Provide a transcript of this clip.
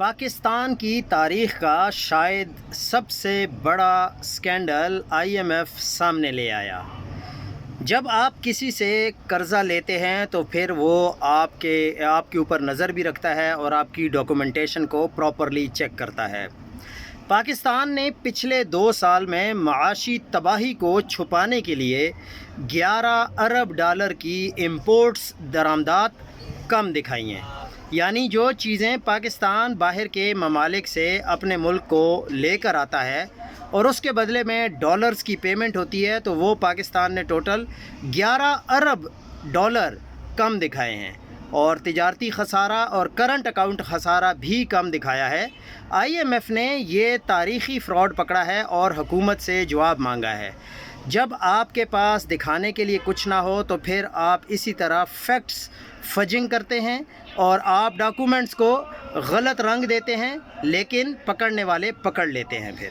پاکستان کی تاریخ کا شاید سب سے بڑا سکینڈل آئی ایم ایف سامنے لے آیا۔ جب آپ کسی سے قرضہ لیتے ہیں تو پھر وہ آپ کے اوپر نظر بھی رکھتا ہے اور آپ کی ڈاکومنٹیشن کو پراپرلی چیک کرتا ہے۔ پاکستان نے پچھلے 2 سال میں معاشی تباہی کو چھپانے کے لیے 11 ارب ڈالر کی امپورٹس درآمدات کم دکھائی ہیں۔ یعنی جو چیزیں پاکستان باہر کے ممالک سے اپنے ملک کو لے کر آتا ہے اور اس کے بدلے میں ڈالرز کی پیمنٹ ہوتی ہے، تو وہ پاکستان نے ٹوٹل 11 ارب ڈالر کم دکھائے ہیں اور تجارتی خسارہ اور کرنٹ اکاؤنٹ خسارہ بھی کم دکھایا ہے۔ آئی ایم ایف نے یہ تاریخی فراڈ پکڑا ہے اور حکومت سے جواب مانگا ہے۔ جب آپ کے پاس دکھانے کے لیے کچھ نہ ہو تو پھر آپ اسی طرح فیکٹس فجنگ کرتے ہیں اور آپ ڈاکومنٹس کو غلط رنگ دیتے ہیں، لیکن پکڑنے والے پکڑ لیتے ہیں پھر۔